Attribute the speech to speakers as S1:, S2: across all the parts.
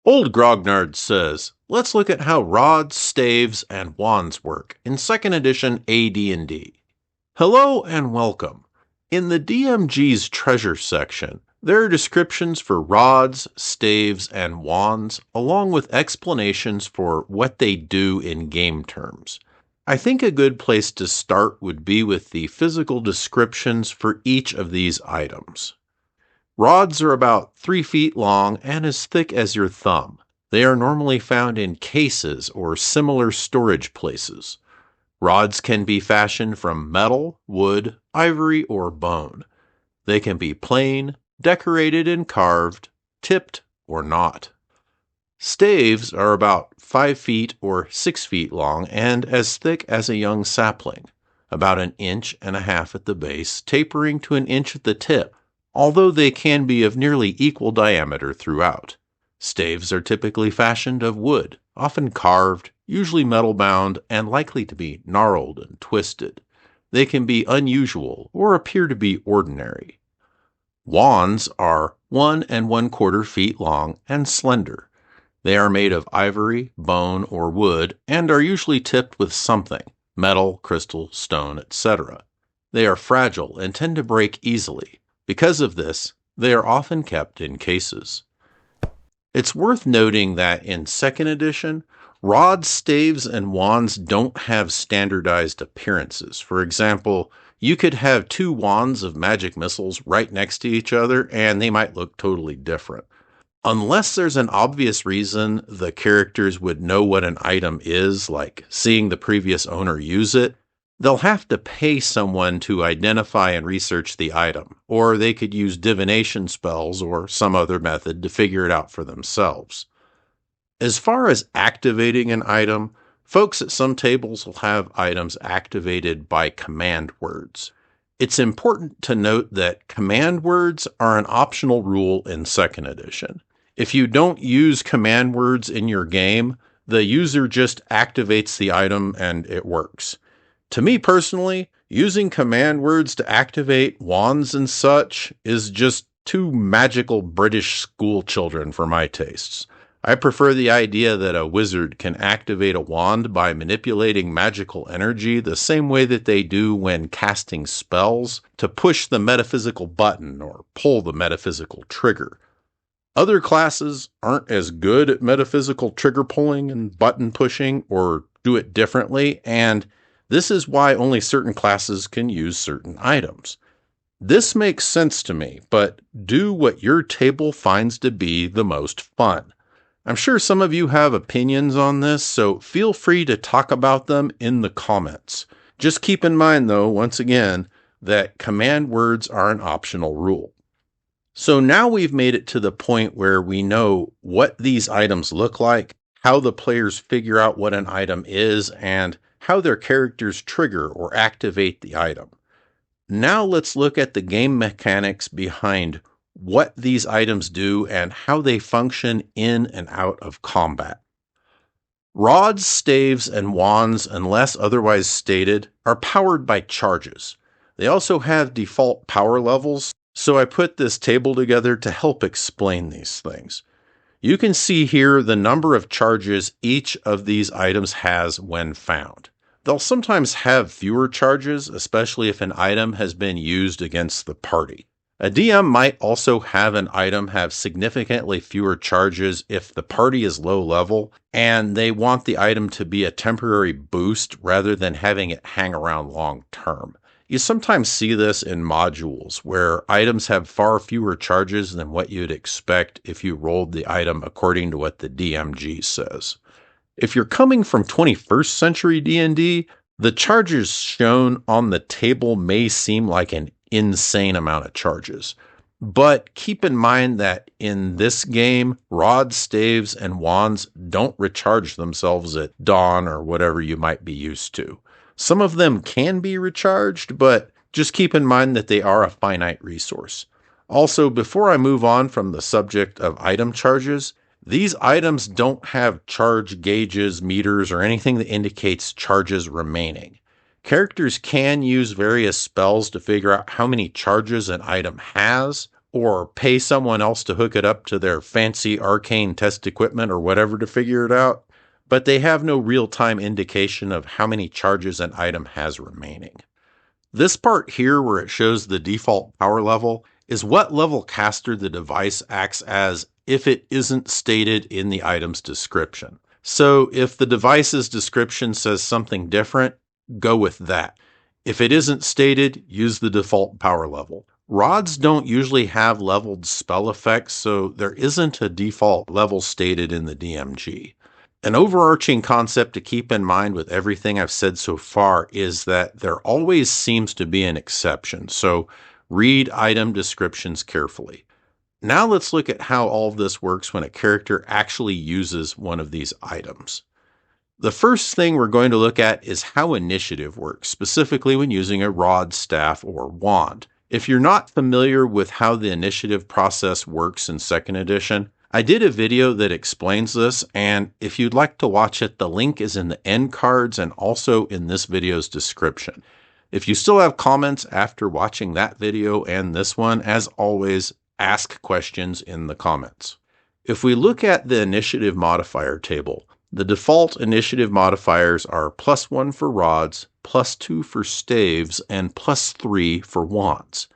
S1: Old Grognard says, let's look at how rods, staves, and wands work in 2nd edition AD&D. Hello and welcome. In the DMG's treasure section, there are descriptions for rods, staves, and wands, along with explanations for what they do in game terms. I think a good place to start would be with the physical descriptions for each of these items. Rods are about 3 feet long and as thick as your thumb. They are normally found in cases or similar storage places. Rods can be fashioned from metal, wood, ivory, or bone. They can be plain, decorated and carved, tipped, or not. Staves are about 5 feet or 6 feet long and as thick as a young sapling, about 1.5 inches at the base, tapering to 1 inch at the tip, although they can be of nearly equal diameter throughout. Staves are typically fashioned of wood, often carved, usually metal-bound, and likely to be gnarled and twisted. They can be unusual or appear to be ordinary. Wands are 1 1/4 feet long and slender. They are made of ivory, bone, or wood, and are usually tipped with something, metal, crystal, stone, etc. They are fragile and tend to break easily. Because of this, they are often kept in cases. It's worth noting that in 2nd edition, rods, staves, and wands don't have standardized appearances. For example, you could have 2 wands of magic missiles right next to each other, and they might look totally different. Unless there's an obvious reason the characters would know what an item is, like seeing the previous owner use it, they'll have to pay someone to identify and research the item, or they could use divination spells or some other method to figure it out for themselves. As far as activating an item, folks at some tables will have items activated by command words. It's important to note that command words are an optional rule in 2nd edition. If you don't use command words in your game, the user just activates the item and it works. To me personally, using command words to activate wands and such is just too magical British school children for my tastes. I prefer the idea that a wizard can activate a wand by manipulating magical energy the same way that they do when casting spells to push the metaphysical button or pull the metaphysical trigger. Other classes aren't as good at metaphysical trigger pulling and button pushing or do it differently, and this is why only certain classes can use certain items. This makes sense to me, but do what your table finds to be the most fun. I'm sure some of you have opinions on this, so feel free to talk about them in the comments. Just keep in mind, though, once again, that command words are an optional rule. So now we've made it to the point where we know what these items look like, how the players figure out what an item is, and how their characters trigger or activate the item. Now let's look at the game mechanics behind what these items do and how they function in and out of combat. Rods, staves, and wands, unless otherwise stated, are powered by charges. They also have default power levels, so I put this table together to help explain these things. You can see here the number of charges each of these items has when found. They'll sometimes have fewer charges, especially if an item has been used against the party. A DM might also have an item have significantly fewer charges if the party is low level and they want the item to be a temporary boost rather than having it hang around long term. You sometimes see this in modules where items have far fewer charges than what you'd expect if you rolled the item according to what the DMG says. If you're coming from 21st century D&D, the charges shown on the table may seem like an insane amount of charges. But keep in mind that in this game, rods, staves, and wands don't recharge themselves at dawn or whatever you might be used to. Some of them can be recharged, but just keep in mind that they are a finite resource. Also, before I move on from the subject of item charges, these items don't have charge gauges, meters, or anything that indicates charges remaining. Characters can use various spells to figure out how many charges an item has, or pay someone else to hook it up to their fancy arcane test equipment or whatever to figure it out, but they have no real-time indication of how many charges an item has remaining. This part here where it shows the default power level is what level caster the device acts as if it isn't stated in the item's description. So if the device's description says something different, go with that. If it isn't stated, use the default power level. Rods don't usually have leveled spell effects, so there isn't a default level stated in the DMG. An overarching concept to keep in mind with everything I've said so far is that there always seems to be an exception, so read item descriptions carefully. Now let's look at how all of this works when a character actually uses one of these items. The first thing we're going to look at is how initiative works, specifically when using a rod, staff, or wand. If you're not familiar with how the initiative process works in 2nd edition, I did a video that explains this, and if you'd like to watch it, the link is in the end cards and also in this video's description. If you still have comments after watching that video and this one, as always, ask questions in the comments. If we look at the initiative modifier table, the default initiative modifiers are +1 for rods, +2 for staves, and +3 for wands.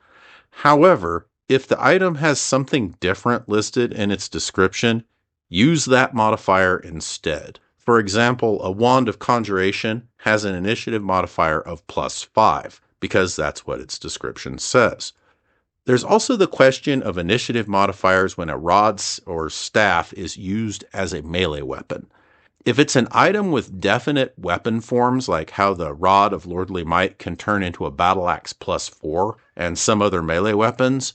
S1: However, if the item has something different listed in its description, use that modifier instead. For example, a wand of conjuration has an initiative modifier of +5, because that's what its description says. There's also the question of initiative modifiers when a rod or staff is used as a melee weapon. If it's an item with definite weapon forms, like how the Rod of Lordly Might can turn into a battle axe +4 and some other melee weapons,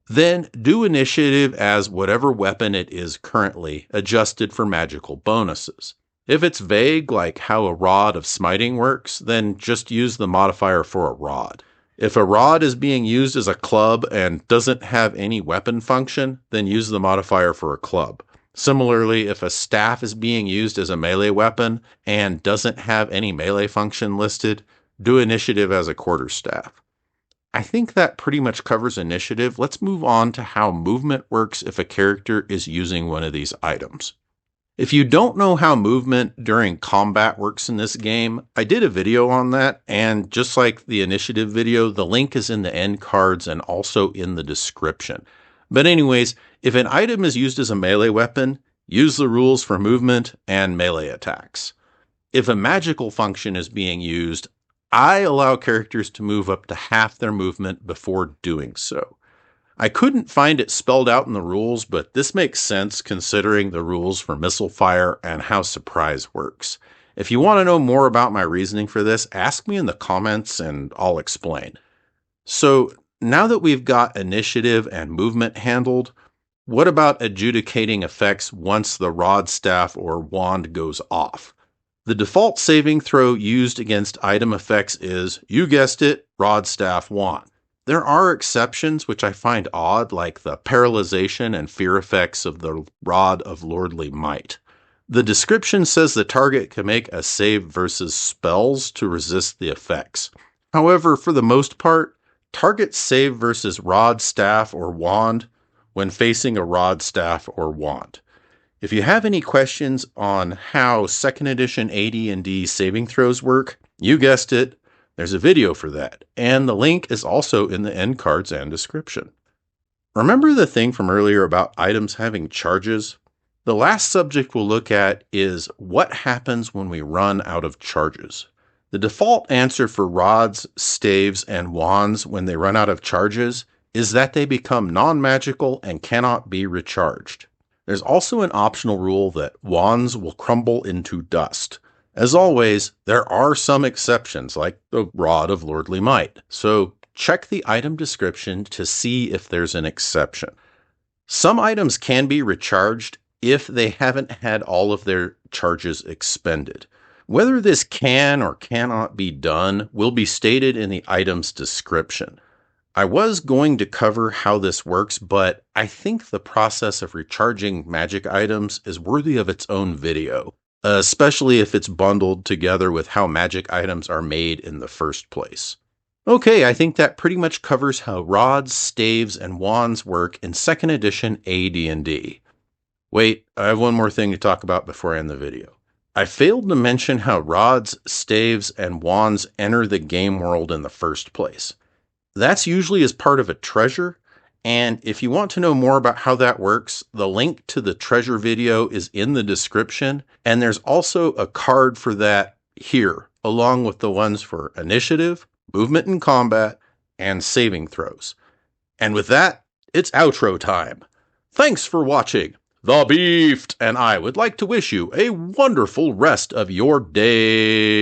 S1: then do initiative as whatever weapon it is currently, adjusted for magical bonuses. If it's vague, like how a rod of smiting works, then just use the modifier for a rod. If a rod is being used as a club and doesn't have any weapon function, then use the modifier for a club. Similarly, if a staff is being used as a melee weapon and doesn't have any melee function listed, do initiative as a quarterstaff. I think that pretty much covers initiative. Let's move on to how movement works if a character is using one of these items. If you don't know how movement during combat works in this game, I did a video on that, and just like the initiative video, the link is in the end cards and also in the description. But anyways, if an item is used as a melee weapon, use the rules for movement and melee attacks. If a magical function is being used, I allow characters to move up to half their movement before doing so. I couldn't find it spelled out in the rules, but this makes sense considering the rules for missile fire and how surprise works. If you want to know more about my reasoning for this, ask me in the comments and I'll explain. So now that we've got initiative and movement handled, what about adjudicating effects once the rod, staff, or wand goes off? The default saving throw used against item effects is, you guessed it, rod, staff, wand. There are exceptions which I find odd, like the paralyzation and fear effects of the Rod of Lordly Might. The description says the target can make a save versus spells to resist the effects. However, for the most part, targets save versus rod, staff, or wand when facing a rod, staff, or wand. If you have any questions on how 2nd edition AD&D saving throws work, you guessed it, there's a video for that, and the link is also in the end cards and description. Remember the thing from earlier about items having charges? The last subject we'll look at is what happens when we run out of charges. The default answer for rods, staves, and wands when they run out of charges is that they become non-magical and cannot be recharged. There's also an optional rule that wands will crumble into dust. As always, there are some exceptions, like the Rod of Lordly Might, so check the item description to see if there's an exception. Some items can be recharged if they haven't had all of their charges expended. Whether this can or cannot be done will be stated in the item's description. I was going to cover how this works, but I think the process of recharging magic items is worthy of its own video, especially if it's bundled together with how magic items are made in the first place. Okay, I think that pretty much covers how rods, staves, and wands work in 2nd edition AD&D. Wait, I have one more thing to talk about before I end the video. I failed to mention how rods, staves, and wands enter the game world in the first place. That's usually as part of a treasure, and if you want to know more about how that works, the link to the treasure video is in the description, and there's also a card for that here, along with the ones for initiative, movement and combat, and saving throws. And with that, it's outro time. Thanks for watching. The Beefed and I would like to wish you a wonderful rest of your day.